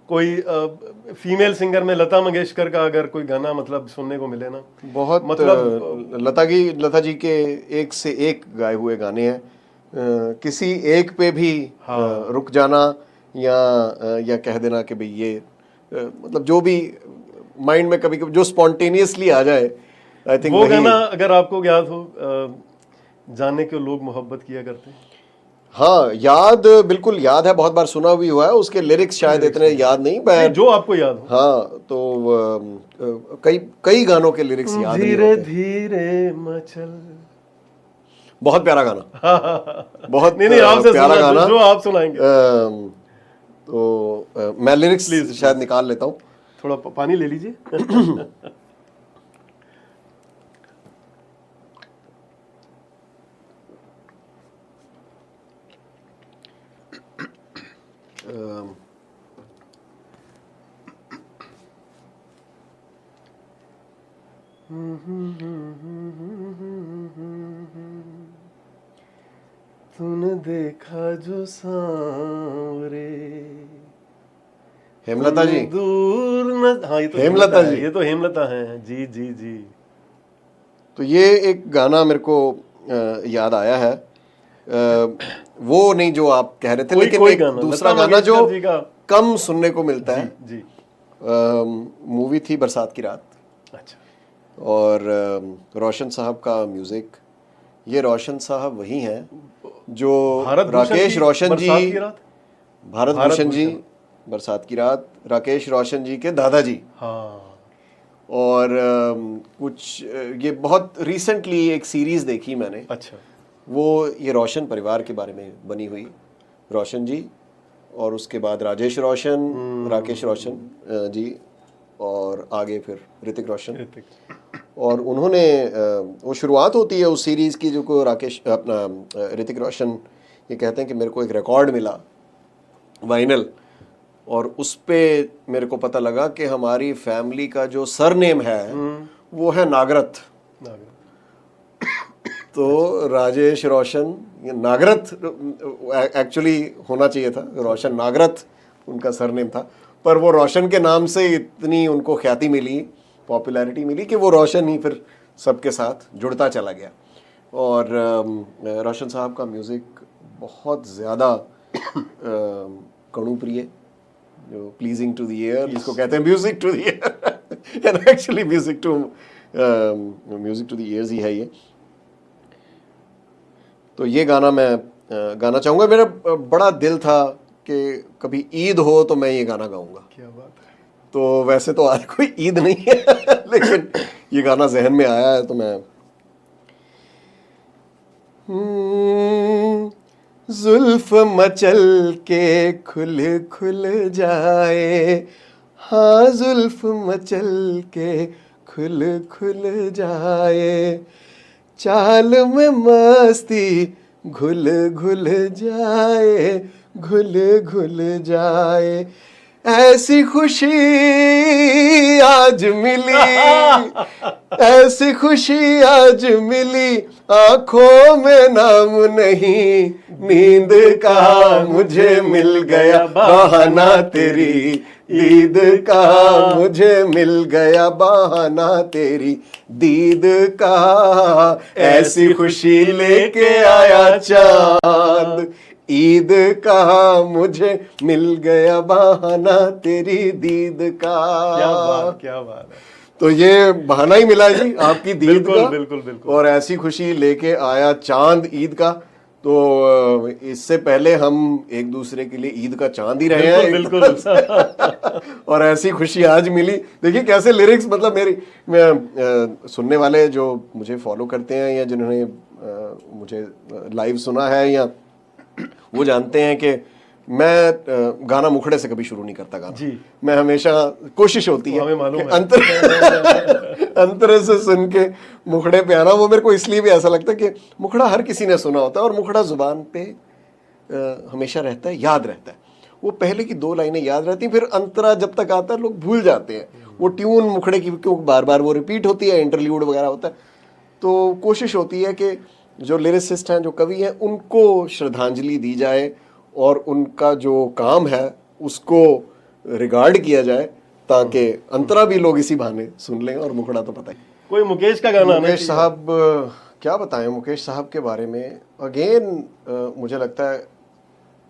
कोई फीमेल सिंगर में लता मंगेशकर का अगर कोई गाना मतलब सुनने को मिले ना, बहुत मतलब लता जी के एक से एक गाए हुए गाने हैं। किसी एक पे भी रुक जाना या कह देना कि भाई ये मतलब जो भी माइंड में कभी कभी जो स्पॉन्टेनियसली आ जाए, आई थिंक वो वही। गाना अगर आपको याद हो, जाने क्यों लोग मोहब्बत किया करते हैं। हाँ याद, बिल्कुल याद है, बहुत बार सुना भी हुआ है, उसके लिरिक्स शायद इतने याद नहीं, नहीं, जो आपको याद हो। हाँ तो कई कई गानों के लिरिक्स याद नहीं धीरे होते। धीरे मचल। बहुत प्यारा गाना, बहुत नहीं आपसे प्यारा सुनना, गाना। जो आप सुनाएंगे। तो मैं लिरिक्स Please, शायद निकाल लेता हूँ। थोड़ा पानी ले लीजिए। तूने देखा जो सांवरे हेमलता जी, दूर न, हाँ ये तो हेमलता है, जी। ये तो हेमलता है जी जी जी। तो ये एक गाना मेरे को याद आया है, वो नहीं जो आप कह रहे थे, कोई लेकिन कोई एक गाना दूसरा लता गाना जो मंगेशकर जी का। कम सुनने को मिलता जी है। जी। मूवी थी बरसात की रात, अच्छा। और रोशन साहब का म्यूजिक। ये रोशन साहब वही हैं जो भारत भूषण राकेश की रोशन जी, बरसात की रात। भारत भारत भूषण जी भूषण। बरसात की रात, राकेश रोशन जी के दादाजी। हाँ। और कुछ ये बहुत रिसेंटली एक सीरीज देखी मैंने, अच्छा। वो ये रोशन परिवार के बारे में बनी हुई। रोशन जी, और उसके बाद राजेश रोशन, राकेश रोशन जी, और आगे फिर ऋतिक रोशन। ऋतिक। और उन्होंने वो शुरुआत होती है उस सीरीज़ की जो को राकेश अपना ऋतिक रोशन ये कहते हैं कि मेरे को एक रिकॉर्ड मिला वाइनल, और उस पे मेरे को पता लगा कि हमारी फैमिली का जो सरनेम है वो है नागरथ। नागरा। तो राजेश रोशन, ये नागरथ एक्चुअली होना चाहिए था, रोशन नागरथ उनका सरनेम था, पर वो रोशन के नाम से इतनी उनको ख्याति मिली, पॉपुलैरिटी मिली कि वो रोशन ही फिर सबके साथ जुड़ता चला गया। और रोशन साहब का म्यूज़िक बहुत ज़्यादा कणुप्रिय, जो प्लीजिंग टू द ईयर जिसको कहते हैं, music to the ear and actually music to the ears ही है ये। तो ये गाना मैं गाना चाहूँगा। मेरा बड़ा दिल था कि कभी ईद हो तो मैं ये गाना गाऊंगा। क्या बात है। तो वैसे तो आज कोई ईद नहीं है लेकिन ये गाना जहन में आया है तो मैं जुल्फ मचल के खुल खुल जाए, हाँ जुल्फ मचल के खुल खुल जाए, चाल में मस्ती घुल घुल जाए, घुल घुल जाए, ऐसी खुशी आज मिली, ऐसी खुशी आज मिली, आंखों में नाम नहीं, नींद का मुझे मिल गया बहाना, तेरी दीद का मुझे मिल गया बहाना, तेरी दीद का, ऐसी खुशी लेके आया चांद, ईद का मुझे मिल गया बहाना, तेरी दीद का। क्या बात है। तो ये बहाना ही मिला जी आपकी दीद बिल्कुल, का, बिल्कुल, बिल्कुल। और ऐसी खुशी लेके आया चांद ईद का। तो इससे पहले हम एक दूसरे के लिए ईद का चांद ही रहे हैं, बिल्कुल, बिल्कुल। और ऐसी खुशी आज मिली। देखिए कैसे लिरिक्स, मतलब मैं सुनने वाले जो मुझे फॉलो करते हैं या जिन्होंने मुझे लाइव सुना है, या वो जानते हैं कि मैं गाना मुखड़े से कभी शुरू नहीं करता गाना जी। मैं हमेशा कोशिश होती है हमें मालूम कि है। अंतरे से सुन के मुखड़े पे आना। वो मेरे को इसलिए भी ऐसा लगता है कि मुखड़ा हर किसी ने सुना होता है, और मुखड़ा जुबान पे हमेशा रहता है, याद रहता है। वो पहले की 2 लाइनें याद रहती हैं, फिर अंतरा जब तक आता है लोग भूल जाते हैं। वो ट्यून मुखड़े की क्यों बार बार वो रिपीट होती है, इंटरल्यूड वगैरह होता है। तो कोशिश होती है कि जो लिरिसिस्ट हैं, जो कवि हैं, उनको श्रद्धांजलि दी जाए और उनका जो काम है उसको रिगार्ड किया जाए, ताकि अंतरा भी लोग इसी बहाने सुन लें, और मुखड़ा तो पता ही। कोई मुकेश का गाना आना मुकेश चाहिए। साहब, क्या बताएं मुकेश साहब के बारे में। अगेन मुझे लगता है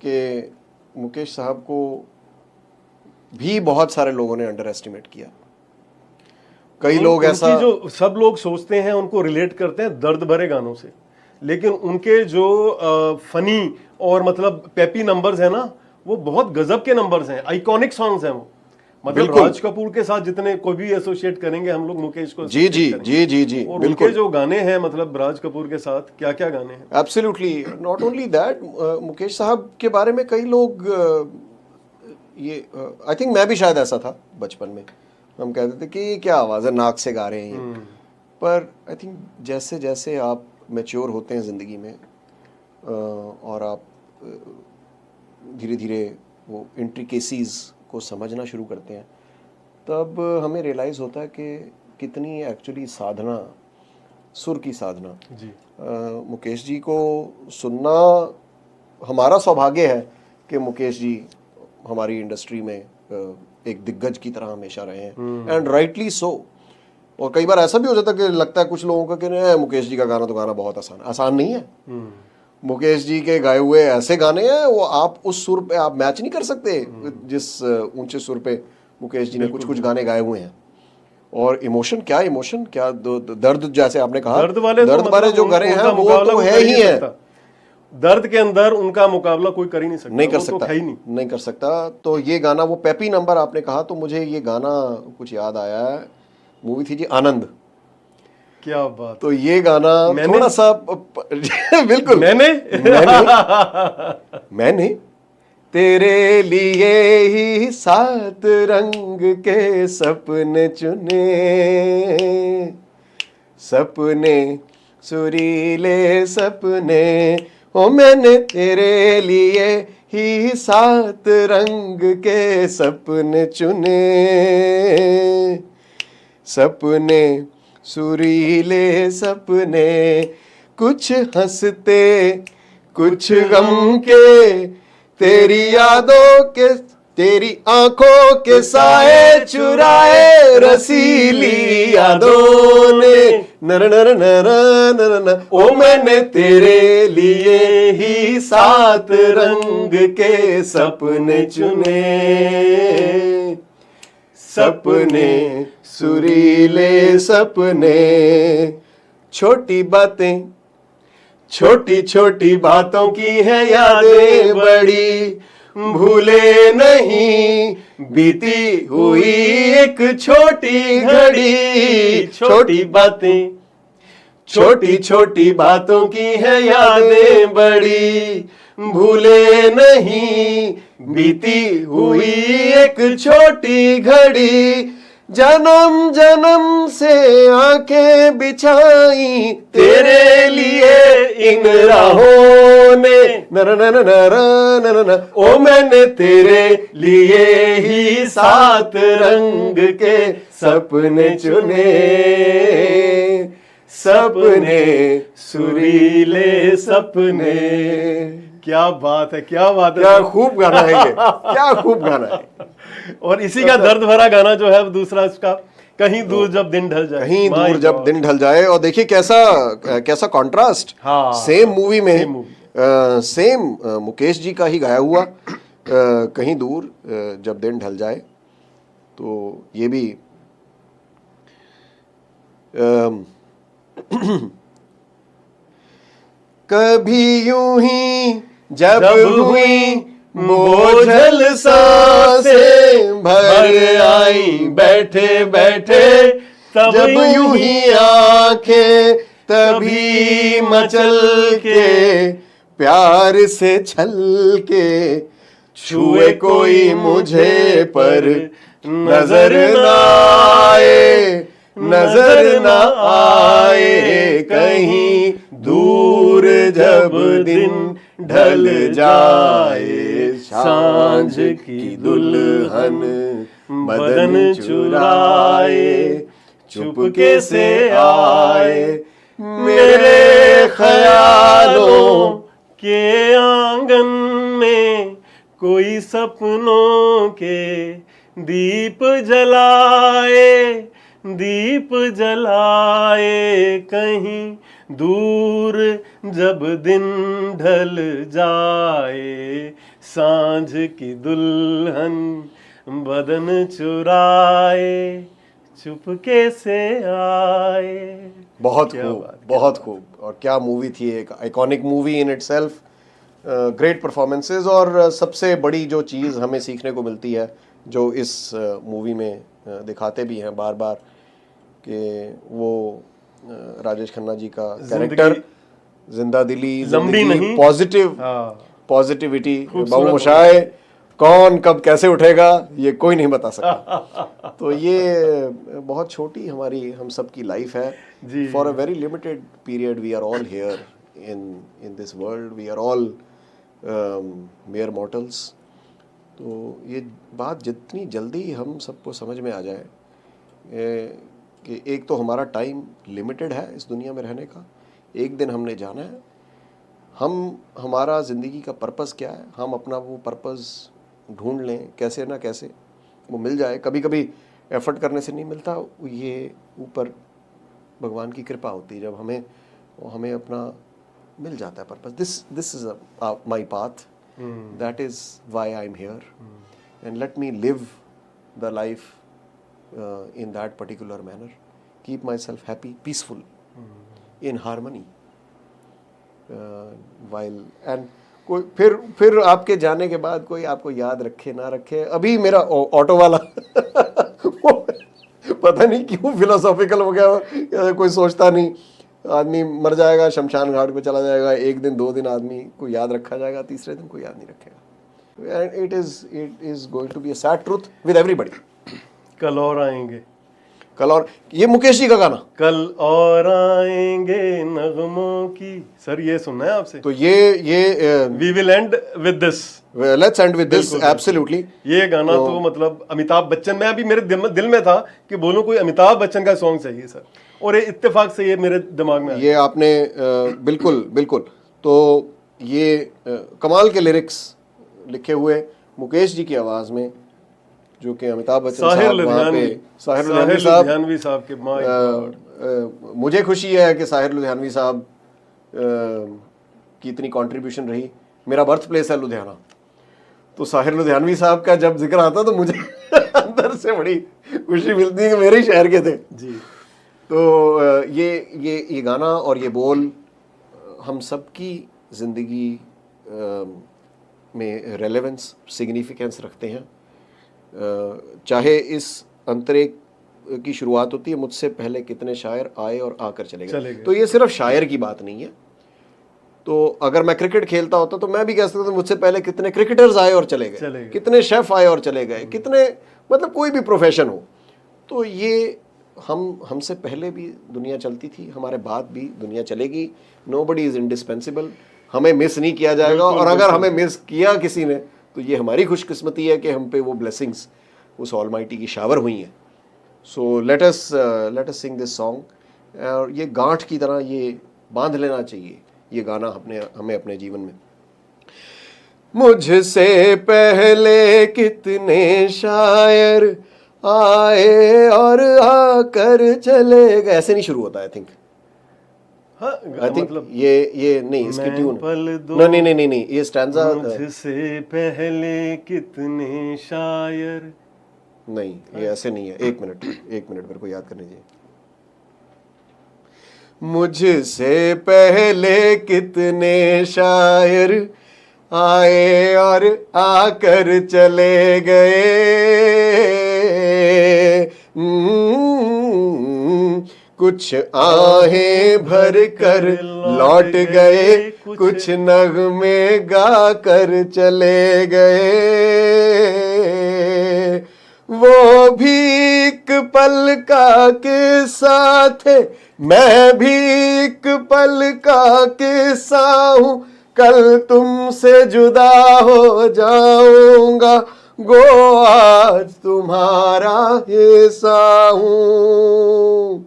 कि मुकेश साहब को भी बहुत सारे लोगों ने अंडर एस्टिमेट किया। कई लोग ऐसा, उनकी जो सब लोग सोचते हैं, उनको रिलेट करते हैं दर्द भरे गानों से, लेकिन उनके जो फनी और मतलब पेपी नंबर्स हैं ना, वो बहुत गजब के नंबर्स हैं, आइकॉनिक सॉन्ग्स हैं वो। मतलब बिल्कुल। राज कपूर के साथ जितने कोई भी एसोसिएट करेंगे हम लोग, मुकेश को जी जी associate करेंगे। जी जी जी, और बिल्कुल। उनके जो गाने हैं, मतलब राज कपूर के साथ क्या क्या गाने हैं। Absolutely, not only that, Mukesh साहब के बारे में कई लोग ये आई थिंक मैं भी शायद ऐसा था बचपन में, हम कहते थे कि ये क्या आवाज़ है, नाक से गा रहे हैं ये। पर आई थिंक जैसे जैसे आप मैच्योर होते हैं ज़िंदगी में, और आप धीरे धीरे वो इंट्रिकेसीज़ को समझना शुरू करते हैं, तब हमें रियलाइज़ होता है कि कितनी एक्चुअली साधना, सुर की साधना। जी। मुकेश जी को सुनना हमारा सौभाग्य है कि मुकेश जी हमारी इंडस्ट्री में एक दिग्गज की तरह हमेशा रहे हैं, एंड राइटली सो। और कई बार ऐसा भी हो जाता है कि लगता है कुछ लोगों का कि नहीं, मुकेश जी का गाना तो गाना बहुत आसान नहीं है। मुकेश जी के गाए हुए ऐसे गाने हैं, वो आप उस सुर पे आप मैच नहीं कर सकते जिस ऊंचे सुर पे मुकेश जी ने कुछ कुछ गाने गाए हुए हैं। और इमोशन, क्या इमोशन, क्या दर्द, जैसे आपने कहा, दर्द वाले जो गाने हैं वो तो है ही है। दर्द के अंदर उनका मुकाबला कोई कर ही नहीं सकता, नहीं कर वो सकता, तो है ही नहीं कर सकता। तो ये गाना, वो पेपी नंबर आपने कहा तो मुझे ये गाना कुछ याद आया है। मूवी थी जी आनंद। क्या बात। तो ये गाना मैंने? थोड़ा सा बिल्कुल मैंने तेरे लिए ही 7 रंग के सपने चुने, सपने सुरीले सपने, ओ मैंने तेरे लिए ही 7 रंग के सपने चुने, सपने सुरीले सपने, कुछ हंसते कुछ गम के, तेरी यादों के, तेरी आंखों के साए चुराए रसीली यादों ने, नर नर नर नर नर, ओ मैंने तेरे लिए ही 7 रंग के सपने चुने, सपने सुरीले सपने, छोटी बातें, छोटी छोटी बातों की है यादें बड़ी, भूले नहीं बीती हुई एक छोटी घड़ी, छोटी बातें, छोटी छोटी बातों की है यादें बड़ी, भूले नहीं बीती हुई एक छोटी घड़ी, जन्म जन्म से आंखें बिछाई तेरे लिए इन राहों ने, नर नर नर नर नर, ओ मैंने तेरे लिए ही 7 रंग के सपने चुने, सपने सुरीले सपने। क्या बात है, क्या बात है, क्या खूब गाना है ये, क्या खूब गाना है। और इसी का दर्द भरा गाना जो है दूसरा इसका, कहीं दूर जब दिन ढल जाए, कहीं दूर जब दिन ढल जाए। और देखिए कैसा कॉन्ट्रास्ट, हाँ, सेम मूवी में सेम सेम मुकेश जी का ही गाया हुआ कहीं दूर जब दिन ढल जाए। तो ये भी कभी यूं ही जब हुई बोझल सांसें भर आई बैठे बैठे, जब यूं ही आंखें तभी मचल के प्यार से छल के, छुए कोई मुझे पर नजर न आए, नजर न आए, कहीं दूर जब दिन ढल जाए, सांझ की दुल्हन बदन चुराए, चुपके से आए मेरे ख्यालों के आंगन में, कोई सपनों के दीप जलाए, दीप जलाए, कहीं दूर जब दिन ढल जाए, सांझ की दुल्हन बदन चुराए, चुपके से आए। बहुत खूब, बहुत खूब। और क्या मूवी थी, एक iconic movie in itself, great performances. और सबसे बड़ी जो चीज़ हमें सीखने को मिलती है, जो इस मूवी में दिखाते भी हैं बार बार, कि वो राजेश खन्ना जी का कैरेक्टर, जिंदा दिली, लंबी नहीं, पॉजिटिव, पॉजिटिविटी, बाबूमोशाय, कौन कब कैसे उठेगा ये कोई नहीं बता सकता। तो ये बहुत छोटी हमारी हम सब की लाइफ है। For a very limited period we are all here in this world, we are all mere mortals. तो ये बात जितनी जल्दी हम सबको समझ में आ जाए कि एक तो हमारा टाइम लिमिटेड है इस दुनिया में रहने का, एक दिन हमने जाना है, हमारा ज़िंदगी का पर्पस क्या है, हम अपना वो पर्पस ढूंढ लें, कैसे ना कैसे वो मिल जाए। कभी कभी एफर्ट करने से नहीं मिलता, ये ऊपर भगवान की कृपा होती है, जब हमें अपना मिल जाता है purpose. This is my path, that is why I am here, and let me live the life in that particular manner, keep myself happy, peaceful, in harmony, while and कोई फिर आपके जाने के बाद कोई आपको याद रखे ना रखे। अभी मेरा ऑटो वाला वो पता नहीं क्यों फिलोसॉफिकल हो गया, कोई सोचता नहीं, आदमी मर जाएगा, शमशान घाट पे चला जाएगा, एक दिन 2 दिन आदमी को याद रखा जाएगा, तीसरे दिन कोई याद नहीं रखेगा। And it is going to be a sad truth with everybody. कल और आएंगे, कल और, ये मुकेश जी का गाना, कल और आएंगे नगमों की, सर ये सुनना है आपसे। तो ये we will end with this, let's end with this, absolutely. ये गाना तो मतलब अमिताभ बच्चन, मैं अभी मेरे दिल में था कि बोलूं कोई अमिताभ बच्चन का सॉन्ग चाहिए सर, और ये इत्तेफाक से ये मेरे दिमाग में ये आपने बिल्कुल बिल्कुल, तो ये कमाल के लिरिक्स लिखे हुए मुकेश जी की आवाज़ में, जो कि अमिताभ बच्चन साहब वहाँ पे, साहिर लुधियानवी साहब के माय गॉड, मुझे खुशी है कि साहिर लुधियानवी साहब की इतनी कंट्रीब्यूशन रही। मेरा बर्थ प्लेस है लुधियाना, तो साहिर लुधियानवी साहब का जब जिक्र आता तो मुझे अंदर से बड़ी खुशी मिलती है कि मेरे ही शहर के थे जी। तो ये गाना और ये बोल हम सब की ज़िंदगी में रेलेवेंस, सिग्निफिकेंस रखते हैं। चाहे इस अंतरे की शुरुआत होती है, मुझसे पहले कितने शायर आए और आकर चले गए। तो ये सिर्फ शायर की बात नहीं है। तो अगर मैं क्रिकेट खेलता होता तो मैं भी कह सकता था मुझसे पहले कितने क्रिकेटर्स आए और चले गए, कितने शेफ आए और चले गए, कितने, मतलब कोई भी प्रोफेशन हो, तो ये हमसे पहले भी दुनिया चलती थी, हमारे बाद भी दुनिया चलेगी। नोबडी इज इंडिस्पेंसिबल, हमें मिस नहीं किया जाएगा, और अगर हमें मिस किया किसी ने तो ये हमारी खुशकिस्मती है कि हम पे वो ब्लेसिंग्स उस ऑलमाइटी की शावर हुई हैं। So let us Singh this song, और ये गांठ की तरह ये बांध लेना चाहिए ये गाना हमें अपने जीवन में। मुझसे पहले कितने शायर आए और आकर चले गए, ऐसे नहीं शुरू होता आई थिंक। आई थिंक मतलब ये नहीं, इसकी ट्यून नहीं, ये स्टैंजा मुझसे पहले कितने शायर, नहीं ये ऐसे नहीं है। एक मिनट मेरे को याद करने दीजिए। मुझसे पहले कितने शायर आए और आकर चले गए, कुछ आहें भर कर लौट गए, कुछ नगमे गा कर चले गए, वो भी एक पल का किस्सा थे, मैं भी एक पल का किस्सा हूँ, कल तुमसे जुदा हो जाऊंगा, गो आज तुम्हारा हिस्सा हूँ।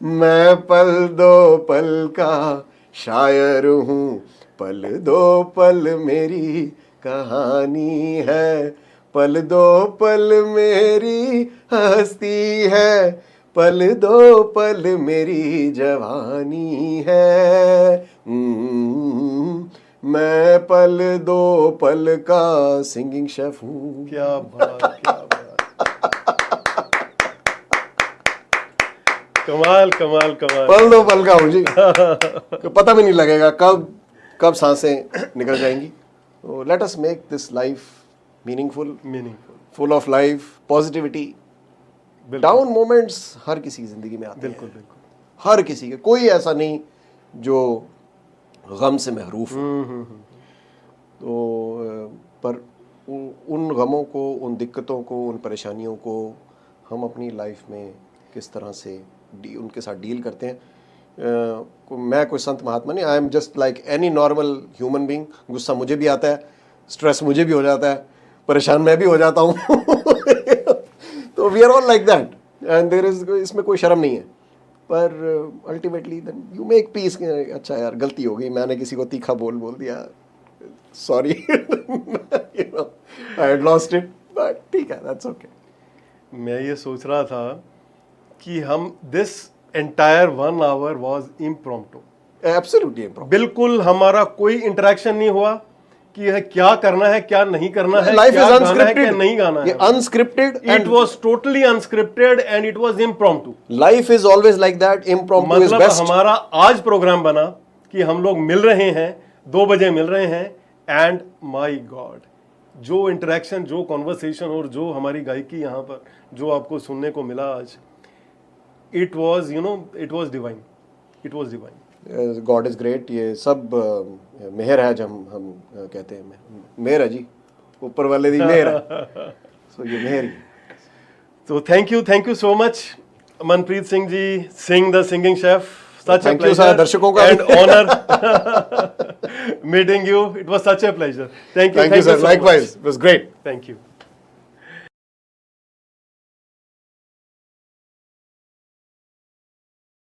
मैं पल दो पल का शायर हूँ, पल दो पल मेरी कहानी है, पल दो पल मेरी हस्ती है, पल दो पल मेरी जवानी है। मैं पल दो पल का सिंगिंग शेफ हूँ। क्या बात, क्या बात। कमाल कमाल कमाल। पल दो पल का हूँ जी, पता भी नहीं लगेगा कब सांसें निकल जाएंगी। Let us make this life meaningful, full of life, positivity. Down moments हर किसी की जिंदगी में आते हैं, बिल्कुल, हर किसी के, कोई ऐसा नहीं जो गम से महरूफ हो। तो पर उन गमों को, उन दिक्कतों को, उन परेशानियों को हम अपनी लाइफ में किस तरह से उनके साथ डील करते हैं। मैं कोई संत महात्मा नहीं, I am just like any normal human being. गुस्सा मुझे भी आता है, स्ट्रेस मुझे भी हो जाता है, परेशान मैं भी हो जाता हूँ। तो we are all like that. And there is, इसमें कोई शर्म नहीं है, पर ultimately then you make peace. अच्छा यार गलती हो गई, मैंने किसी को तीखा बोल दिया, sorry, you know I had lost it, but ठीक है, दैट्स ओके। मैं ये सोच रहा था कि हम this entire 1 hour was impromptu, absolutely बिल्कुल हमारा कोई इंटरेक्शन नहीं हुआ कि यह क्या करना है क्या नहीं करना है, लाइफ क्या इज गाना है अनस्क्रिप्टेड, क्या नहीं गाना ये है। Unscripted, it was totally unscripted and it was impromptu. Life is always like that, impromptu is मतलब बेस्ट। हमारा आज प्रोग्राम बना कि हम लोग मिल रहे हैं, 2 बजे मिल रहे हैं, एंड माय गॉड जो इंटरेक्शन, जो कॉन्वर्सेशन और जो हमारी गायकी यहाँ पर जो आपको सुनने को मिला आज, it was you know it was divine, it was divine. God is great, ये सब मेहर है, जब हम कहते हैं मेहर है जी, ऊपर वाले दी मेहर है, सो ये मेहर ही। So thank you so much, Manpreet Singh ji, Singh the Singing Chef. Such Thank a you, sir. pleasure दर्शकों का and honor meeting you. It was such a pleasure. Thank you Thank you, sir. so much. Likewise, it was great. Thank you.